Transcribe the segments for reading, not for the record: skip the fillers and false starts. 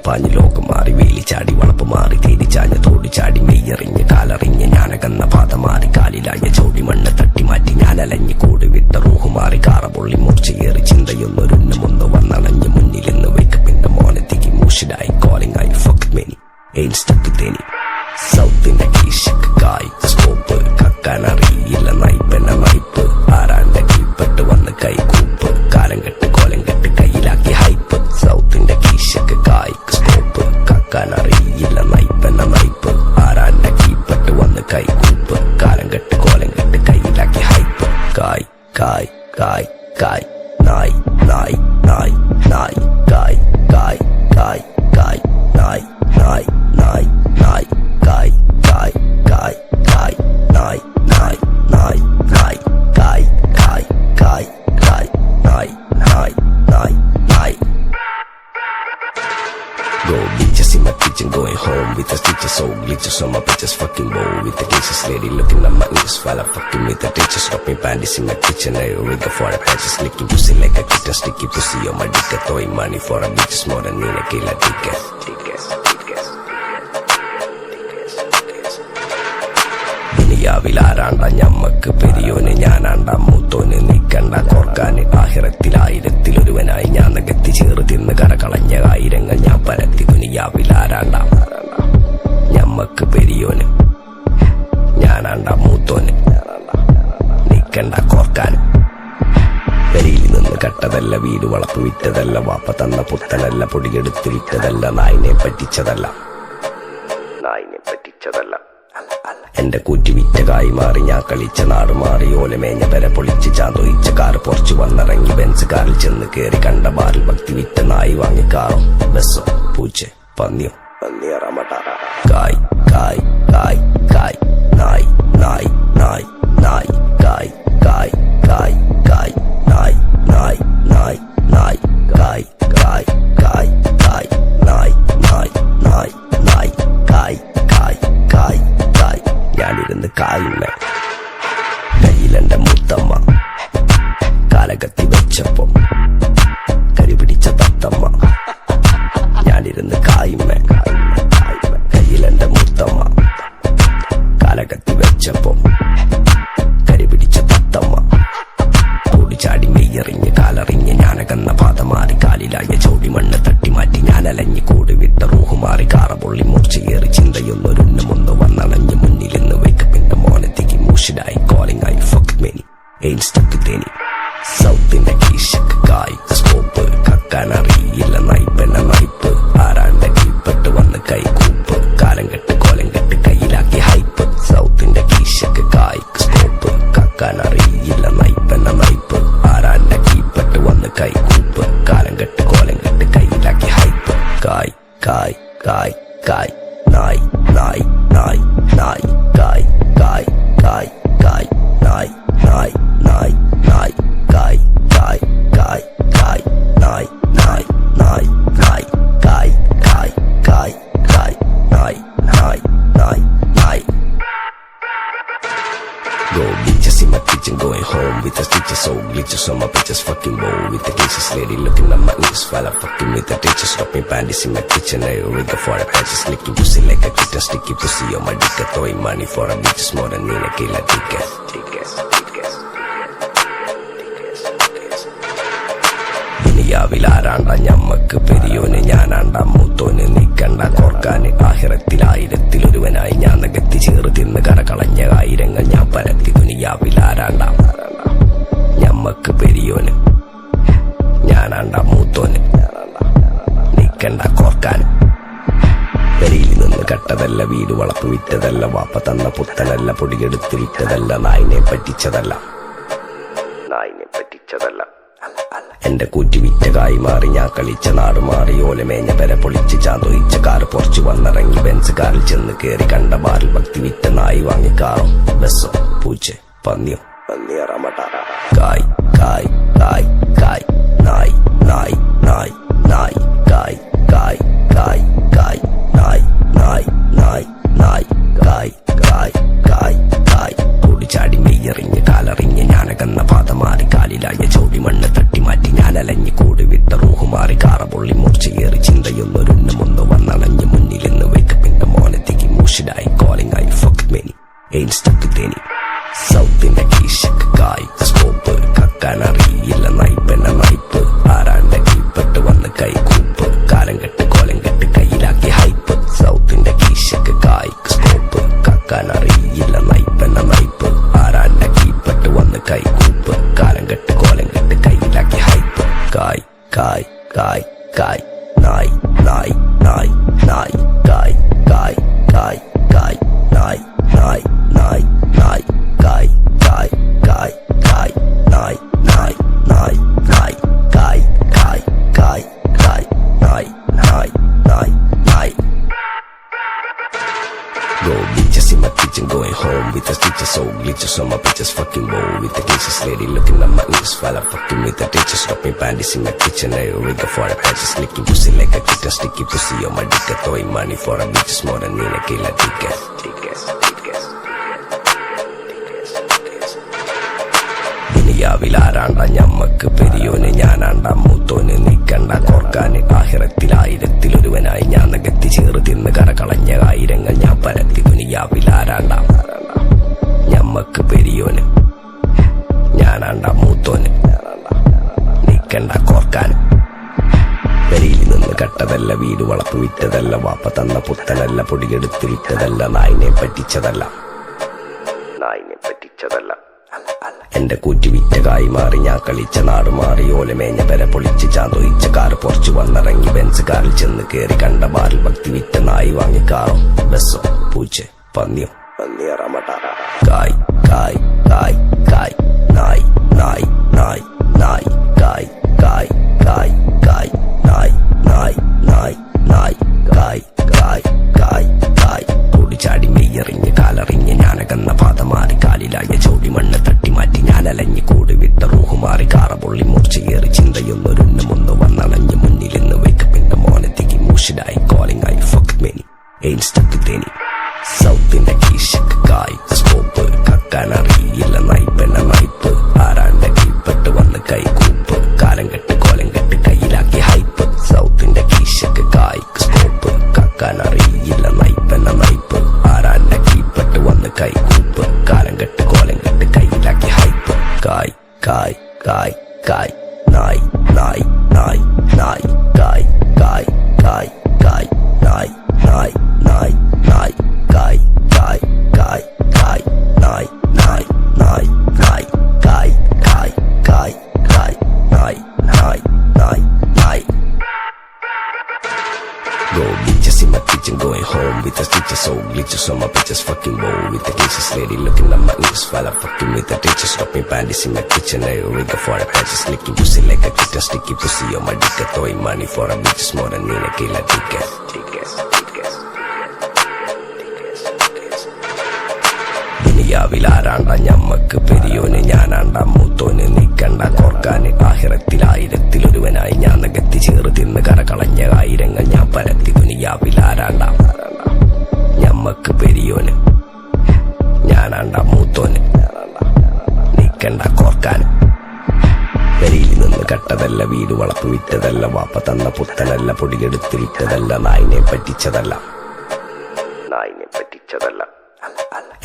പാഞ്ഞ് ലോകം മാറി വേലി ചാടി വളപ്പ് മാറി തേടി ചാഞ്ഞ തോടി ചാടി മെയ്യറിഞ്ഞ് കാലറിഞ്ഞ് ഞാനകന്ന പാത മാറി കാലിലായ ചോടി മണ്ണ് തട്ടി മാറ്റി ഞാനലഞ്ഞ് കൂടി വിട്ട റൂഹ് മാറി കാറ പൊള്ളി മൂർച്ചയേറി ചിന്തയൊന്നൊരുന്നമൊന്ന് വന്നണഞ്ഞ് മുന്നിലെന്ന് വേക്കപ്പിന്റെ മോനത്തേക്ക് മൂഷിലായി കോളിംഗ് ആയി fuck many ain't stuck with any സൗത്തിന്റെ കീശക്ക് കായ് സ്കോപ്പ് കക്കാനറിയില്ല നയിപ്പെന്ന നയിപ്പ് ആരാന്റെ കീപ്പെട്ട് വന്ന് കൈകൂപ്പ് കാലം കെട്ട് കോലം കെട്ട് കയ്യിലാക്കി ഹൈപ്പ് സൗത്തിന്റെ കീശക്ക് കായ് സ്കോപ്പ് കക്കാനറിയില്ല നയിപ്പെന്ന നയിപ്പ് ആരാന്റെ കീപ്പെട്ട് വന്ന് കൈകൂപ്പ് കാലം കെട്ട് കോലം കെട്ട് കയ്യിലാക്കി ഹൈപ്പ് കായ് കായ് കായ് കായ് നായ് നായ് നായ് നായ് കായ് കായ് കായ് കായ് നായ് നായ് നായ് നായ് കായ് കായ് കായ് കായ് നായ് നായ് നായ് നായ് കായ് കായ് കായ് കായ് നായ് നായ് നായ് നായ് Go bitches in my kitchen, going home with the stitches, so glitches on my bitches, fucking bow with the cases, lady looking at my ears while I'm fucking with the teachers, dropping panties in my kitchen, I rig for the patches, licking pussy like a kitten, sticky pussy on my dick, throwing money for a bitches more than in a killer ticket. ദുനിയാവിലാരാണ്ട ഞമ്മക്ക് പെരിയോന് ഞാനാണ്ട മൂത്തോന് നിക്കണ്ട കോർക്കാന് ആഹിറത്തിലായിരത്തിലൊരുവനായി ഞാൻ നികത്തി ചേറ് തിന്ന് കരകളഞ്ഞ ആയിരങ്ങൾ ഞാൻ പരത്തി ദുനിയാവിലാരാണ്ട ഞമ്മക്ക് പെരിയോന് ഞാനാണ്ട മൂത്തോന് നിക്കണ്ട കോർക്കാന് പെരിയിൽ നിന്ന് കട്ടതല്ല വീട് വളപ്പ് വിറ്റതല്ല വാപ്പ തന്ന പുത്തനല്ല പൊടിയെടുത്ത് വിറ്റതല്ല നായിനെ പറ്റിച്ചതല്ല എന്റെ കൂറ്റി വിറ്റ കായി മാറി ഞാൻ കളിച്ച നാട് മാറി ഓലമേഞ്ഞ പെര പൊളിച്ച് ചാന്തൊയിച്ച കാറ് പൊറച്ചു വന്നിറങ്ങി ബെൻസ് കാറിൽ ചെന്ന് കേറി കണ്ട ബാറിൽ ഭക്തി വിറ്റ നായി വാങ്ങി കാറോ ബസ്സോ പൂച്ച പന്നിയോ കായ് കായ് കായ് കായ് നായ് നായ് നായ് നായ് കായ് കായ് കായ് കായ് നായ് നായ് നായ് നായ് കായ് കായ് കായ് കായ് നായ് നായ് നായ് നായ് കായ് കായ് കായ് കായ് ഞാനിരുന്ന് കായുമ്മ കയ്യിലെന്റെ മുത്തമ്മ കാലകത്തി വെച്ചപ്പോ കരിപിടിച്ച തത്തമ്മ ഞാനിരുന്ന് കായുമ്മ കയ്യിലെന്റെ മുത്തമ്മ കാലകത്തി വെച്ചപ്പോ കരിപിടിച്ച തത്തമ്മ ഓടിച്ചാടി മെയ്യറിഞ്ഞ് കാലറിഞ്ഞ് ഞാനകന്ന പാത മാറി കാലിലായ ചോടി മണ്ണ് തട്ടി മാറ്റി ഞാനലഞ്ഞ് കൂടി വിട്ട റൂഹ് മാറി കാറ പൊള്ളി മൂർച്ചയേറി ചിന്തയൊന്നൊരുന്നമൊന്ന് വന്നണഞ്ഞ് മുന്നിലെന്ന് വേക്കപ്പിന്റെ മോനത്തേക്ക് മൂഷിലായി കോളിംഗ് ആയി fuck many ain't stuck with any സൗത്തിന്റെ കീശക്ക് കായ് സ്കോപ്പ് കക്കാനറിയില്ല നയിപ്പെന്ന നയിപ്പ് ആരാന്റെ കീപ്പെട്ട് വന്ന് കൈകൂപ്പ് കാലം കെട്ട് കോലം കെട്ട് കയ്യിലാക്കി ഹൈപ്പ് സൗത്തിന്റെ കീശക്ക് കായ് സ്കോപ്പ് കക്കാനറിയില്ല നയിപ്പെന്ന നയിപ്പ് ആരാന്റെ കീപ്പെട്ട് വന്ന് കൈകൂപ്പ് കാലം കെട്ട് കോലം കെട്ട് കയ്യിലാക്കി ഹൈപ്പ് കായ് കായ് കായ് കായ് നായ് നായ് നായ് നായ് കായ് കായ് കായ് കായ് നായ് നായ് നായ് നായ് കായ് കായ് കായ് കായ് നായ് നായ് നായ് നായ് കായ് കായ് കായ് കായ് നായ് നായ് നായ് നായ് Go bitches in my kitchen, going home with the stitches, so glitches on my bitches, fucking bow with the cases, lady looking at my ears while I'm fucking with the teachers, dropping panties in my kitchen, I rig for the patches, licking pussy like a kitten, sticky pussy on my dick, throwing money for a bitches more than in a killer ticket. ദുനിയാവിലാരാണ്ട ഞമ്മക്ക് പെരിയോന് ഞാനാണ്ട മൂത്തോന് നിക്കണ്ട കോർക്കാന് ആഹിറത്തിലായിരത്തിലൊരുവനായി ഞാൻ നികത്തി ചേറ് തിന്ന് കരകളഞ്ഞ ആയിരങ്ങൾ ഞാൻ പരത്തി ദുനിയാവിലാരാണ്ട ഞമ്മക്ക് പെരിയോന് ഞാനാണ്ട മൂത്തോന് നിക്കണ്ട കോർക്കാന് പെരിയിൽ നിന്ന് കട്ടതല്ല വീട് വളപ്പ് വിറ്റതല്ല വാപ്പ തന്ന പുത്തനല്ല പൊടിയെടുത്ത് വിറ്റതല്ല നായിനെ പറ്റിച്ചതല്ല എന്റെ കൂറ്റി വിറ്റ കായി മാറി ഞാൻ കളിച്ച നാട് മാറി ഓലമേഞ്ഞ പെര പൊളിച്ച് ചാന്തൊയിച്ച കാറ് പൊറച്ചു വന്നിറങ്ങി ബെൻസ് കാറിൽ ചെന്ന് കേറി കണ്ട ബാറിൽ ഭക്തി വിറ്റ നായി വാങ്ങി കാറോ ബസ്സോ പൂച്ച പന്നിയോ കായ് കായ് കായ് കായ് നായ് നായ് നായ് നായ് കായ് കായ് കായ് കായ് നായ് നായ് നായ് നായ് കായ് കായ് കായ് കായ് ഓടിച്ചാടി മെയ്യറിഞ്ഞ് കാലറിഞ്ഞ് ഞാനകന്ന പാത മാറി കാലിലായ ചോടി മണ്ണ് തട്ടി മാറ്റി ഞാനലഞ്ഞ് കൂടി വിട്ട റൂഹ് മാറി കാറ പൊള്ളി മൂർച്ചയേറി ചിന്തയൊന്നൊരുന്നമൊന്ന് കായ് കായ് നായ് നായ് നായ് നായ് കായ് കായ് കായ് കായ് നായ് നായ് നായ് നായ് കായ് കായ് കായ് കായ് നായ് നായ് നായ് നായ് കായ് കായ് കായ് കായ് നായ് നായ് നായ് നായ്. Go bitches in my kitchen, going home with the teacher, so glitches on my bitches fucking bow with the teachers lady looking at my ears while I'm fucking with the teacher, stopping panties in my kitchen, I rig for the patches, licking pussy like a kitten, sticky pussy on my dick, throwing money for a bitches more than in a killer ticket. ദുനിയാവിലാരാണ്ട ഞമ്മക്ക് പെരിയോന് ഞാനാണ്ട മൂത്തോന് നീക്കണ്ട കോർക്കാന് ആഹിറത്തിലായിരത്തിലൊരുവനായി ഞാൻ നകത്തി ചേറ് തിന്ന് കരകളഞ്ഞ ആയിരങ്ങൾ ഞാൻ പരത്തി. ദുനിയാവിലാരാണ്ട ഞമ്മക്ക് പെരിയോന് ഞാനാണ്ട മൂത്തോന് നീക്കണ്ട കോർക്കാന്. പെരിയിൽ നിന്ന് കട്ടതല്ല, വീട് വളപ്പ് വിറ്റതല്ല, വാപ്പ തന്ന പുത്തനല്ല, പൊടിയെടുത്ത് വിറ്റതല്ല, നായിനെ പറ്റിച്ചതല്ല, നായിനെ പറ്റിച്ചതല്ല. എന്റെ കൂറ്റി വിറ്റ കായി മാറി ഞാൻ കളിച്ച നാട് മാറി ഓലമേഞ്ഞ പെര പൊളിച്ച് ചാന്തൊയിച്ച കാറ് പൊറച്ചു വന്നിറങ്ങി ബെൻസ് കാറിൽ ചെന്ന് കേറി കണ്ട ബാറിൽ ഭക്തി വിറ്റ നായി വാങ്ങി കാറോ ബസ്സോ പൂച്ച പന്നിയോ പന്നിയറമട്ട. കായ് കായ് കായ് കായ് നായ് നായ് നായ് നായ് കായ് കായ് കായ് കായ് നായ് നായ് നായ് നായ് കായ് കായ് കായ് കായ്. കൂടിച്ചാടി മെയ്യറിഞ്ഞ് കാലറിഞ്ഞ് ഞാനകന്ന പാത മാറി കാലിലായ ചോടി മണ്ണ് തട്ടി മാറ്റി ഞാൻ അലഞ്ഞ് കൂടി വിട്ട റൂഹ് മാറി കാറ പൊള്ളി മൂർച്ചയേറി ചിന്തയൊന്നൊരുന്നുമൊന്ന് വന്നണഞ്ഞ് മുന്നിലിന്ന് വെക്കപ്പിന്റെ മോനത്തേക്ക് മൂഷിഡായി കോളിംഗ് ആയി ഫക്ക് മെനി എയിൻസ്റ്റക്ക് തേനി. സൗത്തിന്റെ കീശക്ക് കായ് സ്കോപ്പ് കക്കാനറിയില്ല നയിപ്പെന്ന നയിപ്പ് ആരാന്റെ കീപ്പെട്ട് വന്ന് കൈകൂപ്പ് കാലം കെട്ട് കോലം കെട്ട് കയ്യിലാക്കി ഹൈപ്പ്. സൗത്തിന്റെ കീശക്ക് കായ് സ്കോപ്പ് കക്കാനറിയില്ല നയിപ്പെന്ന നയിപ്പ് ആരാന്റെ കീപ്പെട്ട് വന്ന് കൈകൂപ്പ് കാലം കെട്ട് കോലം കെട്ട് കയ്യിലാക്കി ഹൈപ്പ്. കായ് കായ് കായ് കായ് നായ് നായ് നായ് നായ് കായ് കായ് കായ് കായ് നായ് നായ് നായ് നായ് കായ് കായ് കായ് കായ് നായ് നായ് നായ് നായ് കായ് കായ് കായ് കായ് നായ് നായ് നായ് നായ്. Go bitches in my kitchen, going home with the teacher, so glitches on my bitches fucking bow with the teachers lady looking at my ears while I'm fucking with the teacher, stopping panties in my kitchen, I rig for the patches, licking pussy like a kitten, sticky pussy on my dick, throwing money for a bitches more than in a killer ticket. ദുനിയാവിലാരാണ്ട ഞമ്മക്ക് പെരിയോന് ഞാനാണ്ട മൂത്തോന് നീക്കണ്ട കോർക്കാന് ആഹിറത്തിലായിരത്തിലൊരുവനായി ഞാൻ നകത്തി ചേറ് തിന്ന് കരകളഞ്ഞ ആയിരങ്ങൾ ഞാൻ പരത്തി. ദുനിയാവിലാരാണ്ട ഞമ്മക്ക് പെരിയോന് ഞാനാണ്ട മൂത്തോന് നീക്കണ്ട കോർക്കാന്. പെരിയിൽ നിന്ന് കട്ടതല്ല, വീട് വളപ്പ് വിറ്റതല്ല, വാപ്പ തന്ന പുത്തനല്ല, പൊടിയെടുത്ത് വിറ്റതല്ല, നായിനെ പറ്റിച്ചതല്ല, നായിനെ പറ്റിച്ചതല്ല.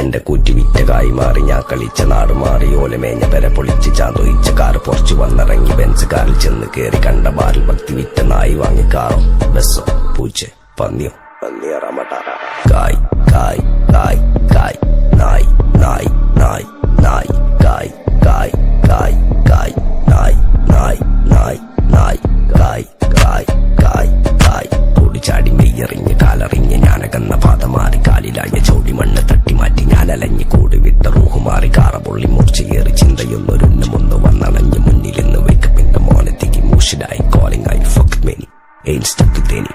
എന്റെ കൂറ്റി വിറ്റ കായി മാറി ഞാൻ കളിച്ച നാട് മാറി ഓലമേഞ്ഞ പെര പൊളിച്ച് ചാന്തൊയിച്ച കാറ് പൊറച്ചു വന്നിറങ്ങി ബെൻസ് കാറിൽ ചെന്ന് കേറി കണ്ട ബാറിൽ ഭക്തി വിറ്റ നായി വാങ്ങി കാറോ ബസ്സോ പൂച്ച പന്നിയോ പന്നിയറമട്ട. കായ് കായ് കായ് കായ് നായ് നായ് നായ് നായ് കായ് കായ് കായ് കായ് നായ് നായ് നായ് നായ് കായ് കായ് കായ് കായ്. കൂടിച്ചാടി മെയ്യറിഞ്ഞ് കാലറിഞ്ഞ് ഞാനകന്ന പാത മാറി കാലിലായ ചോടി മണ്ണ് തട്ടി മാറ്റി ഞാൻ അലഞ്ഞ് കൂടി വിട്ട റൂഹ് മാറി കാറ പൊള്ളി മൂർച്ചയേറി ചിന്തയൊന്നൊരുന്നുമൊന്ന് വന്നണഞ്ഞ് മുന്നിലിന്ന് വെക്കപ്പിന്റെ മോനത്തേക്ക് മൂഷിഡായി കോളിംഗ് ആയി ഫക്ക് മെനി എയിൻസ്റ്റക്ക് തേനി.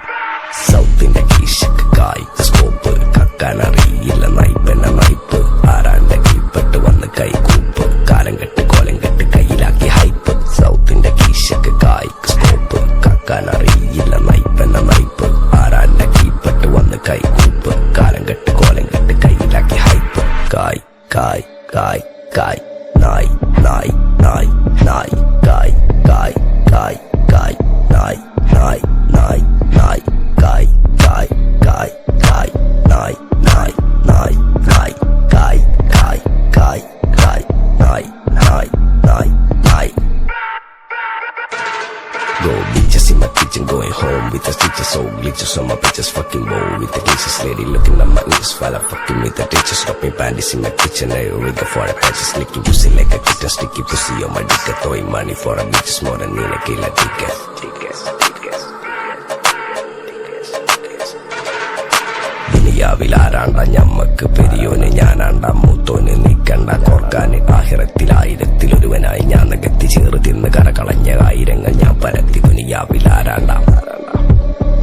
സൗത്തിന്റെ കീശക്ക് കായ് സ്കോപ്പ് കക്കാനറിയില്ല നയിപ്പെന്ന നയിപ്പ് ആരാന്റെ കീപ്പെട്ട് വന്ന് കൈകൂപ്പ് കാലം കെട്ട് കോലം കെട്ട് കയ്യിലാക്കി ഹൈപ്പ്. സൗത്തിന്റെ കീശക്ക് കായ് സ്കോപ്പ് കക്കാനറിയില്ല നയിപ്പെന്ന നയിപ്പ് ആരാന്റെ കീപ്പെട്ട് വന്ന് കൈകൂപ്പ് കാലം കെട്ട് കോലം കെട്ട് കയ്യിലാക്കി ഹൈപ്പ്. കായ് കായ് കായ് കായ് നായ് നായ് നായ് നായ് കായ് കായ് കായ് കായ് നായ് നായ് നായ് നായ് കായ് കായ് കായ് കായ് നായ് നായ് നായ് നായ് കായ് കായ് കായ് കായ് നായ് നായ് നായ് നായ്. Go bitches bitches in my kitchen going home with the stitches so glitches on my bitches fucking bow with the cases lady looking at my ears while I'm fucking with the teachers stopping panties in my kitchen I rigger for the patches licking pussy like a kitten sticky pussy on my dick throwing money for a bitches more than Nina Kila tickets. ദുനിയാവിലാരാണ്ട ഞമ്മക്ക് പെരിയോന് ഞാനാണ്ട മൂത്തോന് നീക്കണ്ട കോർക്കാന് ആഹിറത്തിലായിരത്തിലൊരുവനായി ഞാൻ നികത്തി ചേറ് തിന്ന് കരകളഞ്ഞ ആയിരങ്ങൾ ഞാൻ പരത്തി ദുനിയാവിലാരാണ്ട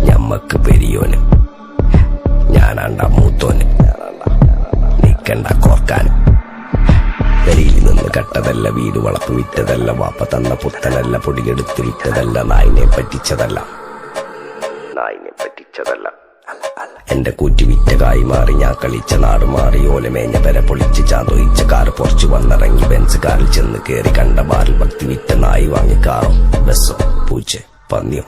ഞമ്മക്ക് പെരിയോന് ഞാനാണ്ട മൂത്തോന് നീക്കണ്ട കോർക്കാന് പെരിയിൽ നിന്ന് കട്ടതല്ല വീട് വളപ്പ് വിറ്റതല്ല വാപ്പ തന്ന പുത്തനല്ല പൊടിയെടുത്ത് വിറ്റതല്ല നായിനെ പറ്റിച്ചതല്ല എന്റെ കൂറ്റി വിറ്റകായി മാറി ഞാൻ കളിച്ച നാട് മാറി ഓലമേഞ്ഞ പെര പൊളിച്ച് ചാന്തൊയിച്ച കാറ് പൊറച്ചു വന്നിറങ്ങി ബെൻസ് കാറിൽ ചെന്ന് കേറി കണ്ട ബാറിൽ ഭക്തി വിറ്റ നായി വാങ്ങി കാറോ ബസ്സോ പൂച്ച പന്നിയോ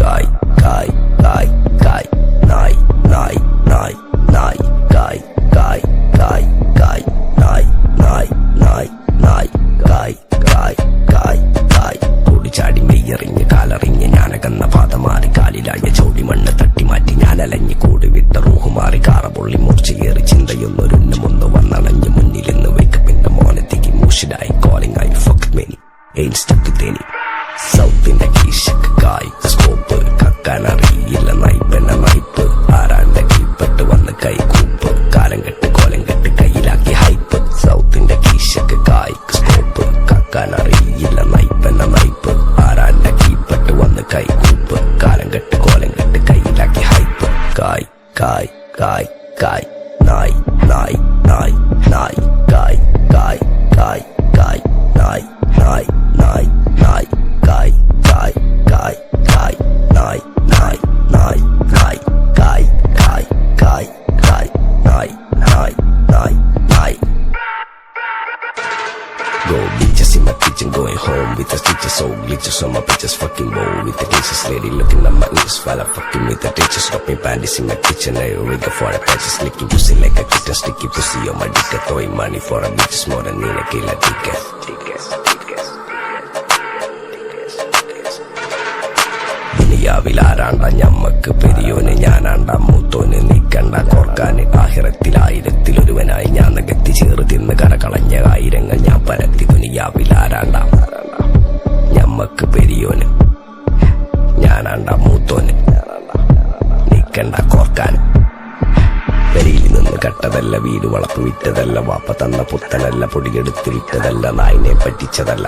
കായ് കായ് കായ് കായ് നായ് നായ് നായ് നായ് കായ് കായ് കായ് കായ് നായ് നായ് നായ് നായ് കായ് കായ് കായ് കായ് കൂടിച്ചാടി മെയ്യറിഞ്ഞ് കാലറിഞ്ഞ് ഞാനകന്ന പാത മാറി കാലിലായ ചോടി മണ്ണ് തട്ടിമാറ്റി ഞാനലഞ്ഞ് കൂടി വിട്ട റൂഹ് മാറി കാറ പൊള്ളി മുറിച്ച് കയറി ചിന്തയൊന്നൊരുണ്ണുമൊന്ന് വന്നണഞ്ഞ് മുന്നിലെന്ന് വെക്കപ്പിന്റെ മോനത്തേക്ക് മൂഷിഡായി കോളിംഗ് ആയി ഫക്ക് മെനി എയിൻസ്റ്റക്ക് തേനി സൗത്തിന്റെ കീശക്ക് കായ് സ്കോപ്പ് കക്കാനറിയില്ല നയിപ്പെന്ന നയിപ്പ് ആരാന്റെ കീപ്പെട്ട് വന്ന് കൈകൂപ്പ് കാലം കെട്ട് കോലം കെട്ട് കയ്യിലാക്കി ഹൈപ്പ് സൗത്തിന്റെ കീശക്ക് കായ് സ്കോപ്പ് കക്കാനറിയില്ല നയിപ്പെന്ന നയിപ്പ് ആരാന്റെ കീപ്പെട്ട് വന്ന് കൈകൂപ്പ് കാലം കെട്ട് കോലം കെട്ട് കയ്യിലാക്കി ഹൈപ്പ് കായ് കായ് കായ് കായ് നായ് നായ് നായ് നായ് കായ് കായ് കായ് കായ് നായ് നായ് നായ് നായ് കായ് കായ് കായ് കായ് നായ് നായ് നായ് നായ് കായ് കായ് കായ് കായ് നായ് നായ് നായ് നായ് Go bitches in my kitchen going home with the stitches so glitches on my bitches fucking bow with the cases lady looking at my ears while I'm fucking with the teachers stopping panties in my kitchen I rigger for the patches licking pussy like a kitten sticky pussy on my dick throwing money for a bitches more than Nina Kila tickets. ദുനിയാവിലാരാണ്ട ഞമ്മക്ക് പെരിയോന് ഞാനാണ്ട മൂത്തോന് നീക്കണ്ട കോർക്കാന് ആഹിറത്തിലായിരത്തിലൊരുവനായി ഞാൻ നികത്തി ചേറ് തിന്ന് കരകളഞ്ഞ ആയിരങ്ങൾ ഞാൻ പരത്തി ദുനിയാവിലാരാണ്ട ഞമ്മക്ക് പെരിയോന് ഞാനാണ്ട മൂത്തോന് നീക്കണ്ട കോർക്കാന് പെരിയിൽ നിന്ന് കട്ടതല്ല വീട് വളപ്പ് വിറ്റതല്ല വാപ്പ തന്ന പുത്തനല്ല പൊടിയെടുത്ത് വിറ്റതല്ല നായിനെ പറ്റിച്ചതല്ല